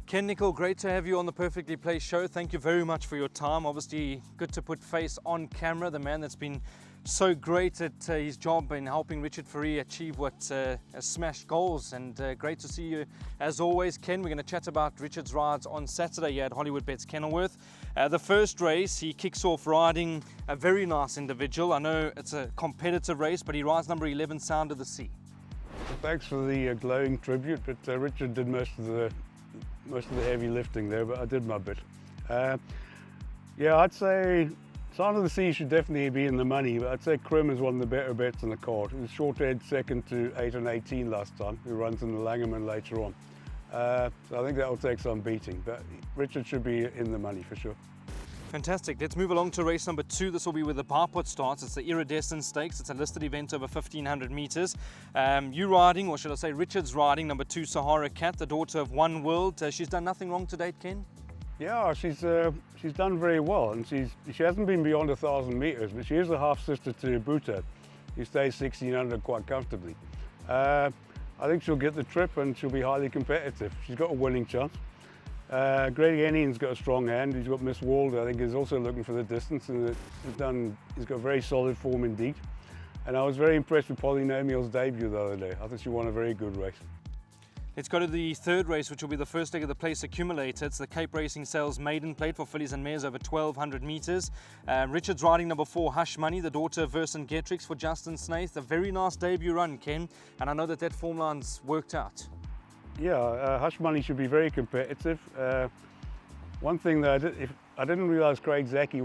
Ken, Nicol, great to have you on the Perfectly Placed show. Thank you very much for your time. Obviously, good to put face on camera. The man that's been so great at his job in helping Richard Fourie achieve what has smashed goals. And great to see you as always, Ken. We're going to chat about Richard's rides on Saturday here at Hollywood Bets Kenilworth. The first race, he kicks off riding a very nice individual. I know it's a competitive race, but he rides number 11, Sound of the Sea. Thanks for the glowing tribute, but Richard did most of the heavy lifting there, but I did my bit. Yeah, I'd say Sound of the Sea should definitely be in the money, but I'd say Krim is one of the better bets in the card. It was short head second to 8 and 18 last time, who runs in the Langerman later on. So I think that will take some beating, but Richard should be in the money for sure. Fantastic. Let's move along to race number 2. This will be where the Barpot starts. It's the Iridescent Stakes. It's a listed event over 1,500 meters. You riding, or should I say Richard's riding, number 2, Sahara Cat, the daughter of One World. She's done nothing wrong to date, Ken? Yeah, she's done very well, and she hasn't been beyond 1,000 meters, but she is a half sister to Buta, who stays 1,600 quite comfortably. I think she'll get the trip and she'll be highly competitive. She's got a winning chance. Grady Ennian's got a strong hand. He's got Miss World, I think, is also looking for the distance, and he's got very solid form indeed. And I was very impressed with Polynomial's debut the other day. I thought she won a very good race. Let's go to the third race, which will be the first leg of the Place Accumulator. It's the Cape Racing Sales Maiden Plate for fillies and mares over 1,200 meters. Richard's riding number 4, Hush Money, the daughter of Vercingetrix for Justin Snaith. A very nice debut run, Ken, and I know that form line's worked out. Yeah, Hush Money should be very competitive. One thing that I didn't realise Craig Zaki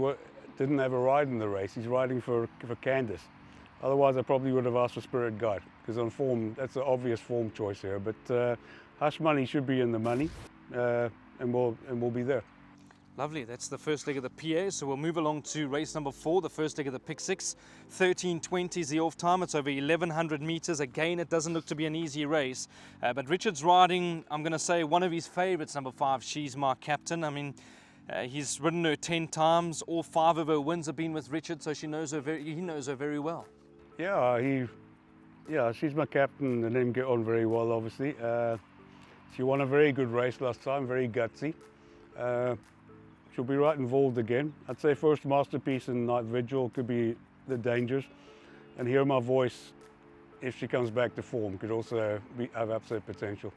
didn't have a ride in the race. He's riding for Candice. Otherwise, I probably would have asked for Spirit Guide, because on form, that's an obvious form choice here. But Hush Money should be in the money, and we'll be there. Lovely, that's the first leg of the PA, so we'll move along to race number 4, the first leg of the Pick 6. 13:20 is the off time, it's over 1,100 meters. Again, it doesn't look to be an easy race, but Richard's riding, I'm going to say, one of his favourites, number 5, She's My Captain. I mean, he's ridden her 10 times, all 5 of her wins have been with Richard, so he knows her very well. Yeah, She's My Captain and him get on very well, obviously. She won a very good race last time, very gutsy. She'll be right involved again. I'd say first Masterpiece and Night Vigil could be the dangers. And Hear My Voice, if she comes back to form, could also have upset potential.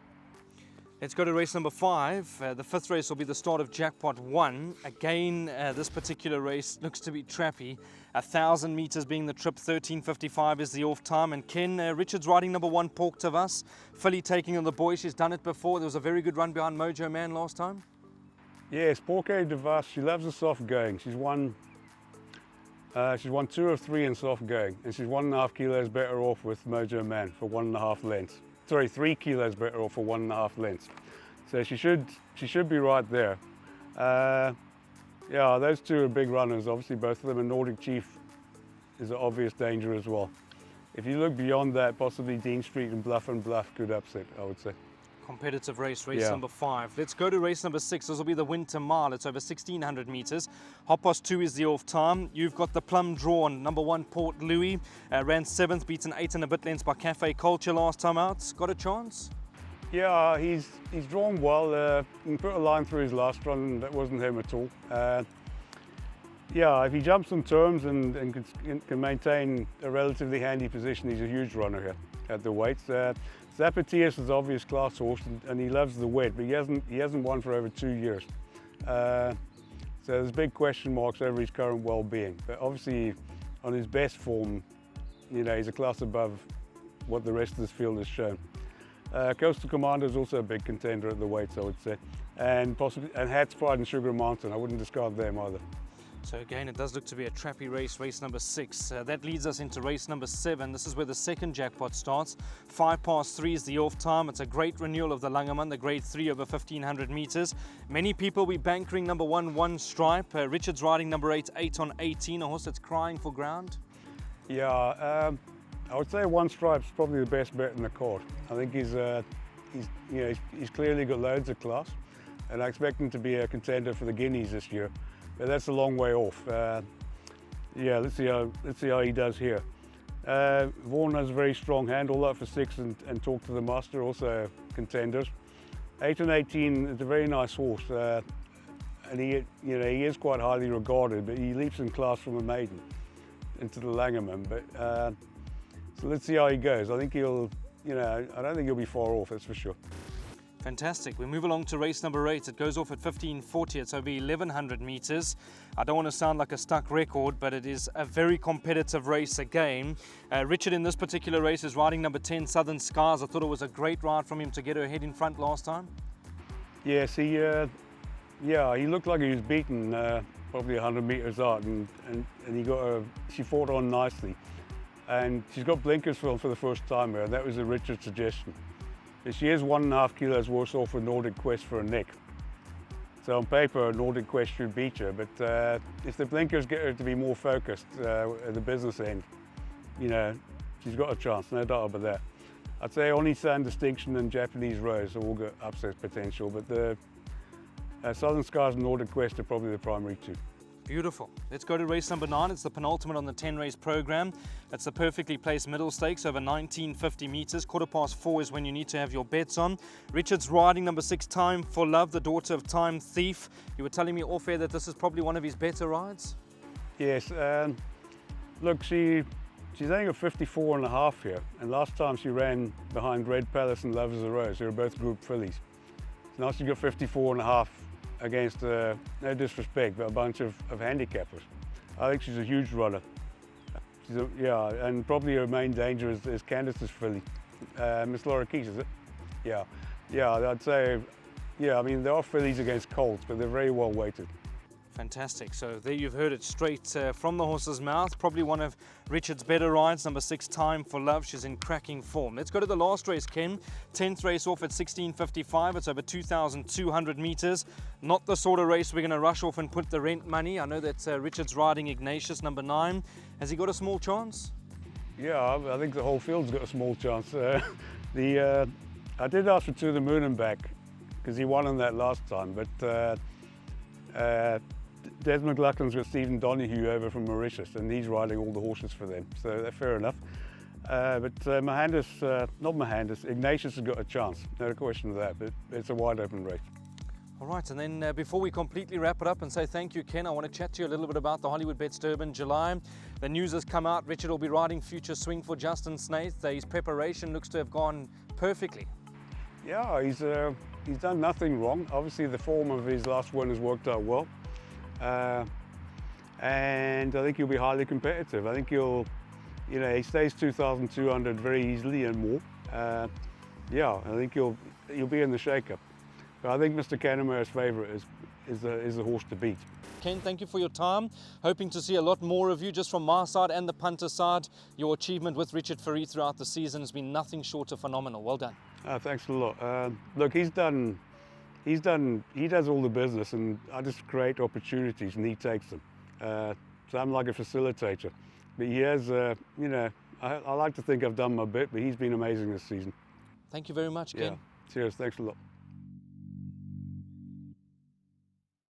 Let's go to race number 5. The 5th race will be the start of Jackpot 1. Again, this particular race looks to be trappy. 1,000 meters being the trip, 13:55 is the off time. And Ken, Richard's riding number 1, Pork Tavas. Filly taking on the boy. She's done it before. There was a very good run behind Mojo Man last time. Yes, Pork Tavas, she loves the soft going. She's won 2 of 3 in soft going, and she's 1.5 kilos better off with Mojo Man for 1.5 lengths. Sorry, 3 kilos better off for 1.5 lengths. So she should be right there. Yeah, those two are big runners, obviously both of them, and Nordic Chief is an obvious danger as well. If you look beyond that, possibly Dean Street and Bluff could upset, I would say. Competitive race number 5. Let's go to race number 6. This will be the Winter Mile. It's over 1,600 meters. 2:30 is the off time. You've got the plum drawn. Number 1, Port Louis. Ran 7th, beaten 8 and a bit lengths by Cafe Culture last time out. Got a chance? Yeah, he's drawn well. He put a line through his last run, that wasn't him at all. Yeah, if he jumps on terms and can maintain a relatively handy position, he's a huge runner here at the weights. Zapatias is an obvious class horse, and he loves the wet, but he hasn't won for over 2 years. So there's big question marks over his current well-being. But obviously, on his best form, you know, he's a class above what the rest of this field has shown. Coastal Commander is also a big contender at the weights, I would say, and Hat's Pride and Sugar Mountain. I wouldn't discard them either. So again, it does look to be a trappy race, race number 6. That leads us into race number 7. This is where the second jackpot starts. 3:05 is the off time. It's a great renewal of the Langerman, the grade 3 over 1,500 meters. Many people will be bankering number 1, One Stripe. Richard's riding number 8, 8 on 18, a horse that's crying for ground. Yeah, I would say One Stripe's probably the best bet in the card. I think he's clearly got loads of class, and I expect him to be a contender for the Guineas this year. But that's a long way off. Yeah, let's see how he does here. Vaughan has a very strong hand, all out for 6 and Talk to the Master, also contenders. 8 and 18 is a very nice horse, and he is quite highly regarded, but he leaps in class from a maiden into the Langerman. But so let's see how he goes. I think he'll, I don't think he'll be far off, that's for sure. Fantastic. We move along to race number 8. It goes off at 15:40. It's over 1100 meters. I don't want to sound like a stuck record, but it is a very competitive race again. Richard in this particular race is riding number 10, Southern Skies. I thought it was a great ride from him to get her ahead in front last time. Yes, he looked like he was beaten probably 100 meters out, and she fought on nicely. And she's got blinkers for the first time here, and that was a Richard suggestion. She is 1.5 kilos worse off with Nordic Quest for a neck. So on paper, Nordic Quest should beat her, but if the blinkers get her to be more focused at the business end, she's got a chance, no doubt about that. I'd say only Sand Distinction and Japanese Rose have all got upset potential, but the Southern Skies and Nordic Quest are probably the primary two. Beautiful. Let's go to race number 9. It's the penultimate on the 10-race program. It's the perfectly placed middle stakes over 1950 meters. 4:15 is when you need to have your bets on. Richard's riding number 6, Time for Love, the daughter of Time Thief. You were telling me off air that this is probably one of his better rides? Yes. Look, she's only got 54.5 here, and last time she ran behind Red Palace and Love is a Rose. They were both group fillies. Now she's got 54.5 against, no disrespect, but a bunch of handicappers. I think she's a huge runner. And probably her main danger is Candice's filly, Miss Laura Keys, is it? Yeah, I'd say, I mean, there are fillies against colts, but they're very well weighted. Fantastic. So there you've heard it straight from the horse's mouth. Probably one of Richard's better rides. Number 6, Time for Love. She's in cracking form. Let's go to the last race, Ken. 10th race off at 16:55. It's over 2,200 meters. Not the sort of race we're going to rush off and put the rent money. I know that Richard's riding Ignatius, number 9. Has he got a small chance? Yeah, I think the whole field's got a small chance. I did ask for To the Moon and Back because he won on that last time, but Des McLaughlin's got Stephen Donahue over from Mauritius, and he's riding all the horses for them, so fair enough. But Ignatius has got a chance, no question of that, but it's a wide open race. All right, and then before we completely wrap it up and say thank you, Ken, I want to chat to you a little bit about the Hollywood Bets Durban July. The news has come out. Richard will be riding Future Swing for Justin Snaith. His preparation looks to have gone perfectly. Yeah, he's done nothing wrong. Obviously, the form of his last one has worked out well. And I think he'll be highly competitive. I think he stays 2,200 very easily and more. I think he'll be in the shake-up. But I think Mr. Cannemeyer's favourite is the horse to beat. Ken, thank you for your time. Hoping to see a lot more of you just from my side and the punter side. Your achievement with Richard Fourie throughout the season has been nothing short of phenomenal. Well done. Thanks a lot. Look, he does all the business, and I just create opportunities and he takes them. So I'm like a facilitator. But he has, I like to think I've done my bit, but he's been amazing this season. Thank you very much, Ken. Yeah. Cheers, thanks a lot.